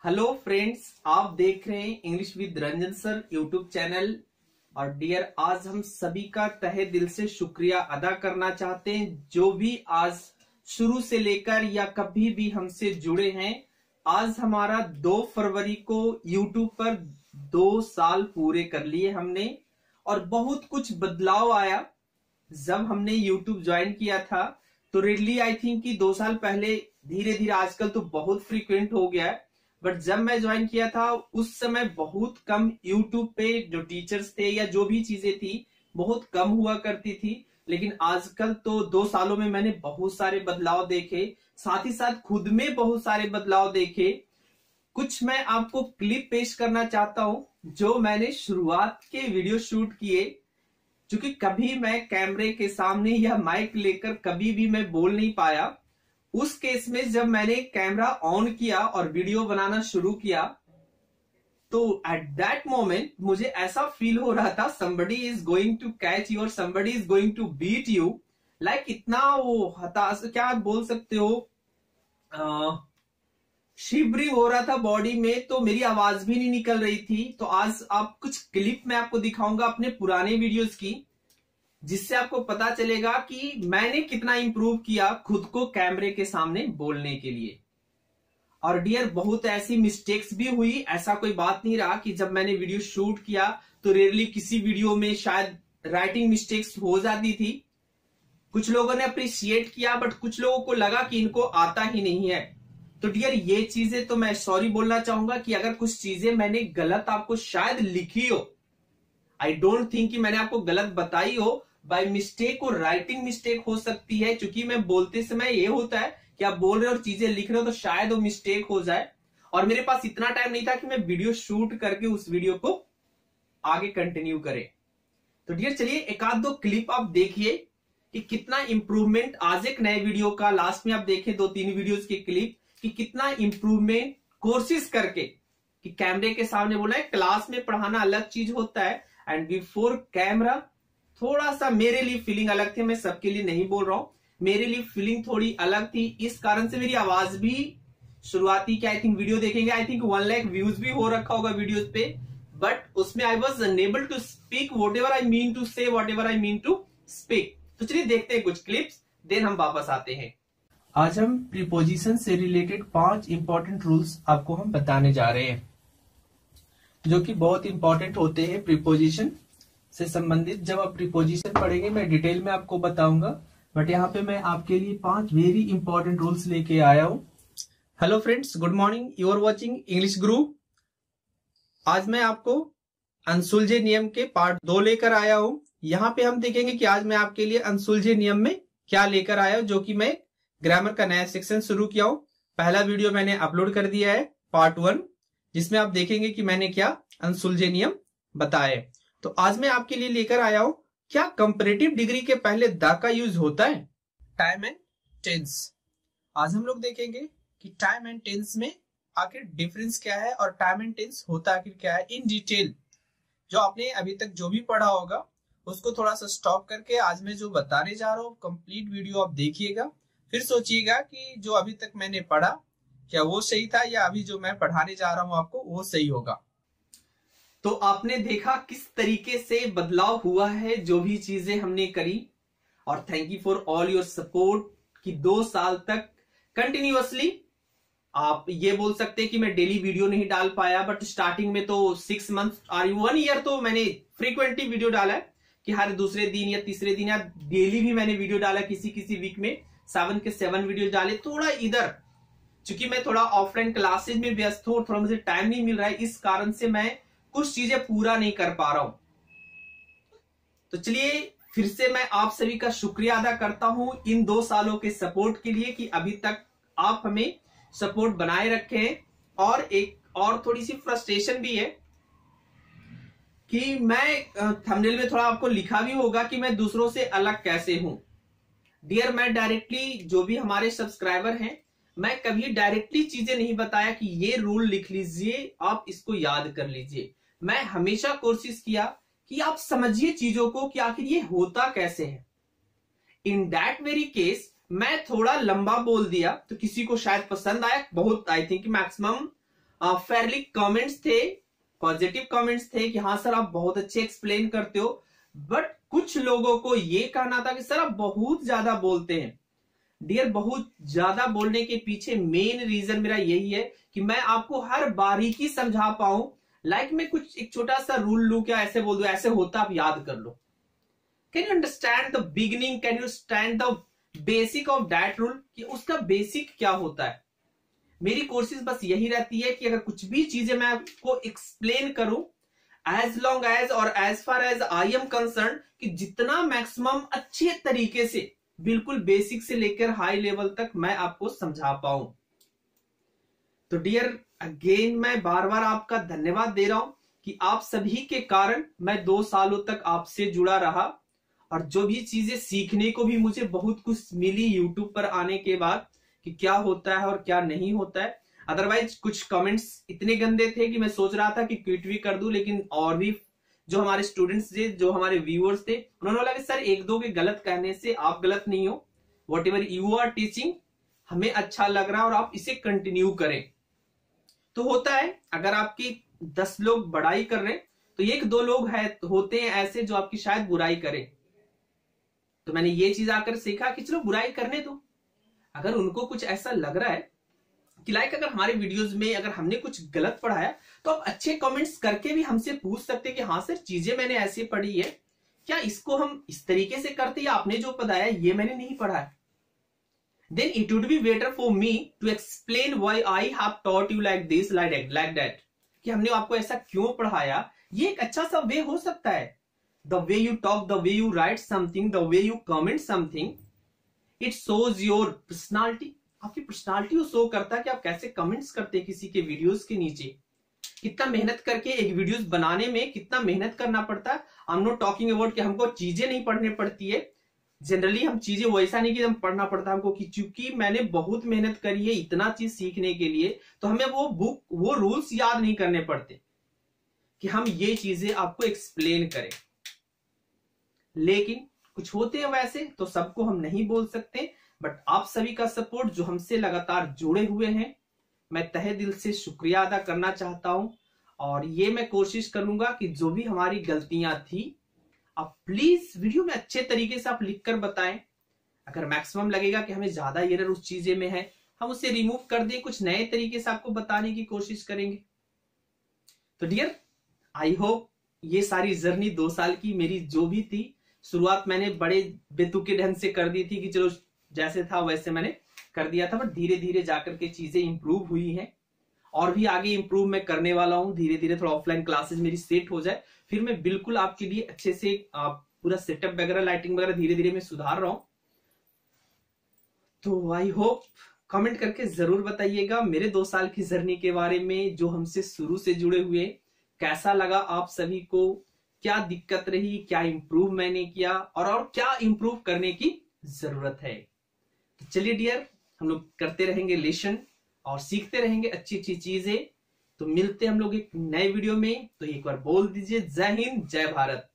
Hello friends, आप देख रहे हैं English with Ranjan sir YouTube channel. और डियर, आज हम सभी का तहे दिल से शुक्रिया अदा करना चाहते हैं जो भी आज शुरू से लेकर या कभी भी हमसे जुड़े हैं। आज हमारा 2 फरवरी को यूट्यूब पर 2 साल पूरे कर लिए हमने, और बहुत कुछ बदलाव आया जब हमने यूट्यूब ज्वाइन किया था। तो रियली आई थिंक कि 2 साल पहले धीरे धीरे आजकल तो बहुत फ्रीक्वेंट हो गया है, बट जब मैं ज्वाइन किया था उस समय बहुत कम यूट्यूब पे जो टीचर्स थे या जो भी चीजें थी बहुत कम हुआ करती थी। लेकिन आजकल तो 2 सालों में मैंने बहुत सारे बदलाव देखे, साथ ही साथ खुद में बहुत सारे बदलाव देखे। कुछ मैं आपको क्लिप पेश करना चाहता हूं जो मैंने शुरुआत के वीडियो शूट किए, क्योंकि कभी मैं कैमरे के सामने या माइक लेकर कभी भी मैं बोल नहीं पाया। उस केस में जब मैंने कैमरा ऑन किया और वीडियो बनाना शुरू किया तो एट दैट मोमेंट मुझे ऐसा फील हो रहा था somebody is going to catch you और somebody is going to beat you। Like इतना वो हताश, क्या बोल सकते हो, शिवरिंग हो रहा था बॉडी में, तो मेरी आवाज भी नहीं निकल रही थी। तो आज आप कुछ क्लिप मैं आपको दिखाऊंगा अपने पुराने वीडियोस की, जिससे आपको पता चलेगा कि मैंने कितना इंप्रूव किया खुद को कैमरे के सामने बोलने के लिए। और डियर, बहुत ऐसी मिस्टेक्स भी हुई, ऐसा कोई बात नहीं रहा कि जब मैंने वीडियो शूट किया तो रेयरली किसी वीडियो में शायद राइटिंग मिस्टेक्स हो जाती थी। कुछ लोगों ने अप्रिशिएट किया, बट कुछ लोगों को लगा कि इनको आता ही नहीं है। तो डियर, ये चीजें तो मैं सॉरी बोलना चाहूंगा कि अगर कुछ चीजें मैंने गलत आपको शायद लिखी हो, आई डोंट थिंक कि मैंने आपको गलत बताई हो। बाय मिस्टेक और राइटिंग मिस्टेक हो सकती है, क्योंकि मैं बोलते समय ये होता है कि आप बोल रहे हो और चीजें लिख रहे हो तो शायद वो मिस्टेक हो जाए, और मेरे पास इतना टाइम नहीं था कि मैं वीडियो शूट करके उस वीडियो को आगे कंटिन्यू करें। तो डियर, चलिए एक आध 2 क्लिप आप देखिए कि कितना इंप्रूवमेंट आज एक नए वीडियो का लास्ट में आप देखें 2-3 वीडियोस की क्लिप कि कितना इंप्रूवमेंट कोशिश करके कि कैमरे के सामने बोला है। क्लास में पढ़ाना अलग चीज होता है एंड बिफोर कैमरा थोड़ा सा मेरे लिए फीलिंग अलग थी। मैं सबके लिए नहीं बोल रहा हूं, मेरे लिए फीलिंग थोड़ी अलग थी। इस कारण से मेरी आवाज भी शुरुआती के आई थिंक वीडियो देखेंगे, आई थिंक 1 लाख व्यूज भी हो रखा होगा वीडियोस पे, बट उसमें I was unable to speak whatever I mean to say, whatever I mean to speak. तो चलिए देखते हैं कुछ क्लिप्स, देन हम वापस आते हैं। आज हम प्रीपोजिशन से रिलेटेड 5 इंपॉर्टेंट रूल्स आपको हम बताने जा रहे हैं, जो कि बहुत इंपॉर्टेंट होते हैं प्रीपोजिशन से संबंधित। जब आप प्रीपोजिशन पढ़ेंगे मैं डिटेल में आपको बताऊंगा, बट यहाँ पे मैं आपके लिए 5 वेरी इंपॉर्टेंट रूल्स लेके आया हूं। Hello friends, good morning, you are watching English Guru. आज मैं आपको अनसुलझे नियम के पार्ट 2 लेकर आया हूं। यहाँ पे हम देखेंगे कि आज मैं आपके लिए अनसुलझे नियम में क्या लेकर आया हूं, जो कि मैं ग्रामर का नया सेक्शन शुरू किया हूं। पहला वीडियो मैंने अपलोड कर दिया है पार्ट 1, जिसमें आप देखेंगे कि मैंने क्या अनसुलझे नियम बताए। तो आज मैं आपके लिए लेकर आया हूं, क्या कंपैरेटिव डिग्री के पहले द का यूज होता है? Time and tense. आज हम लोग देखेंगे कि टाइम एंड टेंस में आखिर डिफरेंस क्या है और टाइम एंड टेंस होता आखिर क्या है इन डिटेल। जो आपने अभी तक जो भी पढ़ा होगा उसको थोड़ा सा स्टॉप करके आज मैं जो बताने जा रहा हूँ कंप्लीट वीडियो आप देखिएगा, फिर सोचिएगा कि जो अभी तक मैंने पढ़ा क्या वो सही था या अभी जो मैं पढ़ाने जा रहा हूं आपको वो सही होगा। तो आपने देखा किस तरीके से बदलाव हुआ है जो भी चीजें हमने करी, और thank you for all your support कि 2 साल तक कंटिन्यूअसली। आप ये बोल सकते हैं कि मैं डेली वीडियो नहीं डाल पाया, बट स्टार्टिंग में तो 6 मंथ और 1 ईयर तो मैंने फ्रीक्वेंटली वीडियो डाला है कि हर दूसरे दिन या तीसरे दिन या डेली भी मैंने वीडियो डाला। किसी किसी वीक में 7 के 7 वीडियो डाले। थोड़ा इधर चूंकि मैं थोड़ा ऑफलाइन क्लासेज में व्यस्त हूं, थोड़ा मुझे टाइम नहीं मिल रहा है, इस कारण से मैं कुछ चीजें पूरा नहीं कर पा रहा हूं। तो चलिए फिर से मैं आप सभी का शुक्रिया अदा करता हूं इन 2 सालों के सपोर्ट के लिए कि अभी तक आप हमें सपोर्ट बनाए रखे हैं। और एक और थोड़ी सी फ्रस्ट्रेशन भी है कि मैं थंबनेल में थोड़ा आपको लिखा भी होगा कि मैं दूसरों से अलग कैसे हूं। डियर, मैं डायरेक्टली जो भी हमारे सब्सक्राइबर हैं, मैं कभी डायरेक्टली चीजें नहीं बताया कि ये रूल लिख लीजिए, आप इसको याद कर लीजिए। मैं हमेशा कोशिश किया कि आप समझिए चीजों को कि आखिर ये होता कैसे है। इन दैट वेरी केस मैं थोड़ा लंबा बोल दिया तो किसी को शायद पसंद आया, बहुत I think maximum Fairlie comments थे, पॉजिटिव कमेंट्स थे कि हाँ सर आप बहुत अच्छे एक्सप्लेन करते हो, बट कुछ लोगों को ये कहना था कि सर आप बहुत ज्यादा बोलते हैं। डियर, बहुत ज्यादा बोलने के पीछे मेन रीजन मेरा यही है कि मैं आपको हर बारीकी समझा पाऊं। लाइक मैं कुछ एक छोटा सा रूल लू, क्या ऐसे बोल दो ऐसे होता, आप याद कर लो। Can you understand the beginning, can you stand the basic of that rule, कि उसका बेसिक क्या होता है। मेरी कोशिश बस यही रहती है कि अगर कुछ भी चीजें मैं आपको एक्सप्लेन करूं, एज लॉन्ग एज और as far as I am concerned, कि जितना मैक्सिमम अच्छे तरीके से बिल्कुल बेसिक से लेकर हाई लेवल तक मैं आपको समझा पाऊं। तो डियर अगेन मैं बार बार आपका धन्यवाद दे रहा हूं कि आप सभी के कारण मैं 2 सालों तक आपसे जुड़ा रहा, और जो भी चीजें सीखने को भी मुझे बहुत कुछ मिली यूट्यूब पर आने के बाद कि क्या होता है और क्या नहीं होता है। अदरवाइज कुछ कमेंट्स इतने गंदे थे कि मैं सोच रहा था कि क्विट भी कर दूं, लेकिन और भी जो हमारे स्टूडेंट्स थे, जो हमारे व्यूअर्स थे, उन्होंने बोला कि सर एक दो के गलत कहने से आप गलत नहीं हो, whatever you are teaching हमें अच्छा लग रहा है और आप इसे कंटिन्यू करें। तो होता है अगर आपकी 10 लोग बड़ाई कर रहे हैं तो 1-2 लोग होते हैं ऐसे जो आपकी शायद बुराई करें। तो मैंने ये चीज आकर सीखा कि चलो बुराई करने दो, अगर उनको कुछ ऐसा लग रहा है कि लाइक अगर हमारे वीडियोस में अगर हमने कुछ गलत पढ़ाया तो आप अच्छे कमेंट्स करके भी हमसे पूछ सकते हैं कि हाँ सर चीजें मैंने ऐसे पढ़ी है, क्या इसको हम इस तरीके से करते, या आपने जो पढ़ाया ये मैंने नहीं पढ़ा है। Then it would be better for me to explain why I have taught you like this like that, कि हमने आपको ऐसा क्यों पढ़ाया। ये एक अच्छा सा वे हो सकता है। The way you talk, the way you right something, the way you comment something, it shows your personality. आपकी पर्सनालिटी को शो करता है कि आप कैसे कमेंट्स करते हैं किसी के वीडियोस के नीचे, कितना मेहनत करके एक वीडियोस बनाने में कितना मेहनत करना पड़ता है। I am not talking about कि हमको चीजें नहीं पढ़ने पड़ती है, जनरली हम चीजें वैसा नहीं कि हम पढ़ना पड़ता है हमको, कि चूंकि मैंने बहुत मेहनत करी है इतना चीज सीखने के लिए, तो हमें वो बुक वो रूल्स याद नहीं करने पड़ते कि हम ये चीजें आपको एक्सप्लेन करें। लेकिन कुछ होते हैं वैसे, तो सबको हम नहीं बोल सकते, बट आप सभी का सपोर्ट जो हमसे लगातार जुड़े हुए हैं, मैं तहे दिल से शुक्रिया अदा करना चाहता हूं। और ये मैं कोशिश करूंगा कि जो भी हमारी गलतियां थी, आप प्लीज वीडियो में अच्छे तरीके से आप लिखकर बताएं। अगर मैक्सिमम लगेगा कि हमें ज्यादा एरर उस चीजें में है, हम उसे रिमूव कर दें, कुछ नए तरीके से आपको बताने की कोशिश करेंगे। तो डियर, आई होप ये सारी जर्नी 2 साल की मेरी जो भी थी, शुरुआत मैंने बड़े बेतुके ढंग से कर दी थी कि चलो जैसे था वैसे मैंने कर दिया था, बट धीरे धीरे जाकर के चीजें इंप्रूव हुई हैं, और भी आगे इंप्रूव मैं करने वाला हूं। धीरे धीरे थोड़ा ऑफलाइन क्लासेस मेरी सेट हो जाए, फिर मैं बिल्कुल आपके लिए अच्छे से पूरा सेटअप वगैरह, लाइटिंग वगैरह धीरे धीरे मैं सुधार रहा हूं। तो आई होप कमेंट करके जरूर बताइएगा मेरे 2 साल की जर्नी के बारे में, जो हमसे शुरू से जुड़े हुए, कैसा लगा आप सभी को, क्या दिक्कत रही, क्या इंप्रूव मैंने किया, और क्या इंप्रूव करने की जरूरत है। तो चलिए डियर, हम लोग करते रहेंगे लेसन और सीखते रहेंगे अच्छी अच्छी चीजें। तो मिलते हैं हम लोग एक नए वीडियो में। तो एक बार बोल दीजिए जय हिंद, जय भारत।